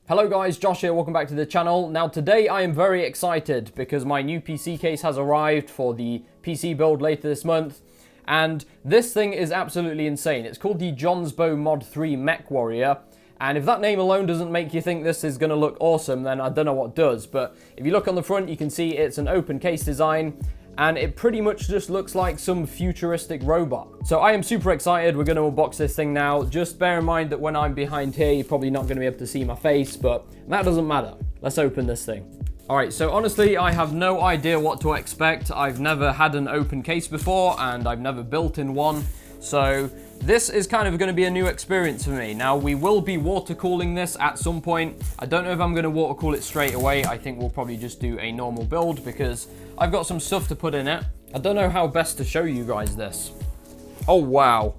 Hello guys, Josh here, welcome back to the channel. Now today I am very excited because my new PC case has arrived for the PC build later this month. And this thing is absolutely insane. It's called the Jonsbo Mod 3 MechWarrior. And if that name alone doesn't make you think this is going to look awesome, then I don't know what does. But if you look on the front, you can see it's an open case design. And it pretty much just looks like some futuristic robot. So I am super excited. We're going to unbox this thing now. Just bear in mind that when I'm behind here, you're probably not going to be able to see my face, but that doesn't matter. Let's open this thing. All right, so honestly, I have no idea what to expect. I've never had an open case before, and I've never built in one. So this is kind of going to be a new experience for me. Now, we will be water cooling this at some point. I don't know if I'm going to water cool it straight away. I think we'll probably just do a normal build because I've got some stuff to put in it. I don't know how best to show you guys this. Oh, wow.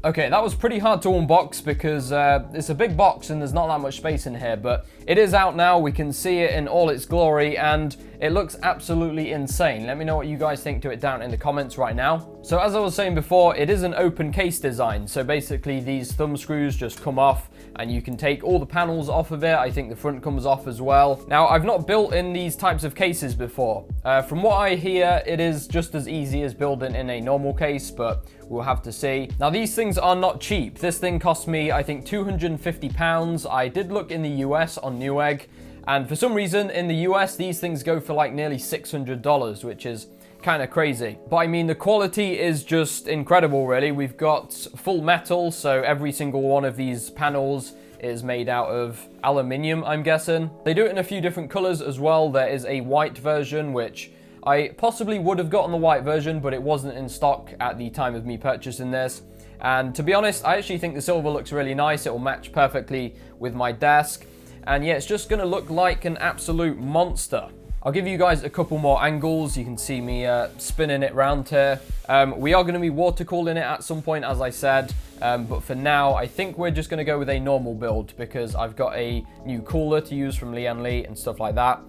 Okay, that was pretty hard to unbox because it's a big box and there's not that much space in here, but it is out now. We can see it in all its glory and it looks absolutely insane. Let me know what you guys think to it down in the comments right now. So as I was saying before, it is an open case design. So basically these thumb screws just come off and you can take all the panels off of it. I think the front comes off as well. Now, I've not built in these types of cases before. From what I hear, it is just as easy as building in a normal case, but we'll have to see. Now, these things are not cheap. This thing cost me, I think, £250. I did look in the US on Newegg, and for some reason in the US, these things go for like nearly $600, which is kind of crazy. But I mean, the quality is just incredible, really. We've got full metal, so every single one of these panels is made out of aluminium, I'm guessing. They do it in a few different colors as well. There is a white version, which I possibly would have gotten the white version, but it wasn't in stock at the time of me purchasing this. And to be honest, I actually think the silver looks really nice. It will match perfectly with my desk. And yeah, it's just gonna look like an absolute monster. I'll give you guys a couple more angles. You can see me spinning it round here. We are gonna be water cooling it at some point, as I said. But for now, I think we're just gonna go with a normal build because I've got a new cooler to use from Lian Li and stuff like that.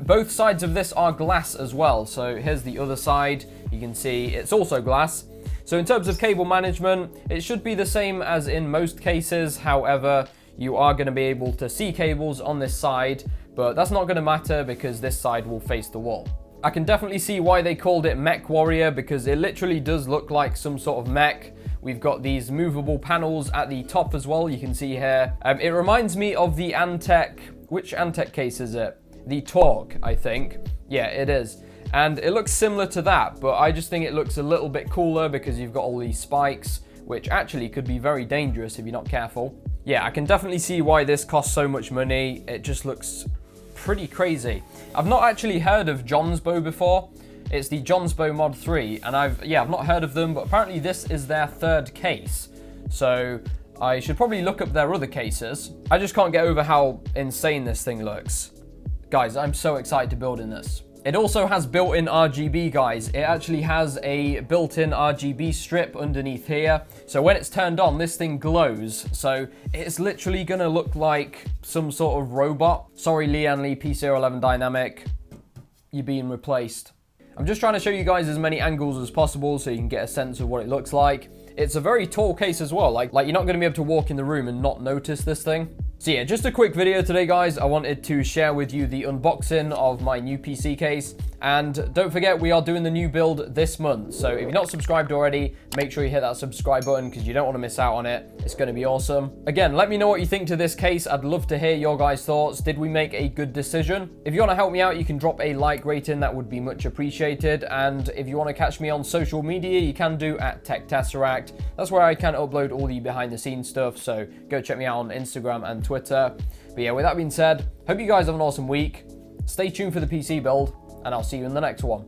Both sides of this are glass as well. So here's the other side. You can see it's also glass. So in terms of cable management, it should be the same as in most cases. However, you are going to be able to see cables on this side, but that's not going to matter because this side will face the wall. I can definitely see why they called it MechWarrior because it literally does look like some sort of mech. We've got these movable panels at the top as well, you can see here. It reminds me of the Antec, which Antec case is it? The Torque, I think. Yeah, it is. And it looks similar to that, but I just think it looks a little bit cooler because you've got all these spikes, which actually could be very dangerous if you're not careful. Yeah, I can definitely see why this costs so much money. It just looks pretty crazy. I've not actually heard of Jonsbo before. It's the Jonsbo Mod 3, and I've not heard of them, but apparently this is their third case. So I should probably look up their other cases. I just can't get over how insane this thing looks. Guys, I'm so excited to build in this. It also has built-in RGB, guys. It actually has a built-in RGB strip underneath here. So when it's turned on, this thing glows. So it's literally gonna look like some sort of robot. Sorry, Lian Li P011 Dynamic, you're being replaced. I'm just trying to show you guys as many angles as possible so you can get a sense of what it looks like. It's a very tall case as well. Like you're not gonna be able to walk in the room and not notice this thing. So yeah, just a quick video today, guys. I wanted to share with you the unboxing of my new PC case. And don't forget, we are doing the new build this month. So if you're not subscribed already, make sure you hit that subscribe button because you don't want to miss out on it. It's going to be awesome. Again, let me know what you think to this case. I'd love to hear your guys' thoughts. Did we make a good decision? If you want to help me out, you can drop a like rating. That would be much appreciated. And if you want to catch me on social media, you can do at Tesseract. That's where I can upload all the behind the scenes stuff. So go check me out on Instagram and Twitter. But yeah, with that being said, hope you guys have an awesome week. Stay tuned for the PC build, and I'll see you in the next one.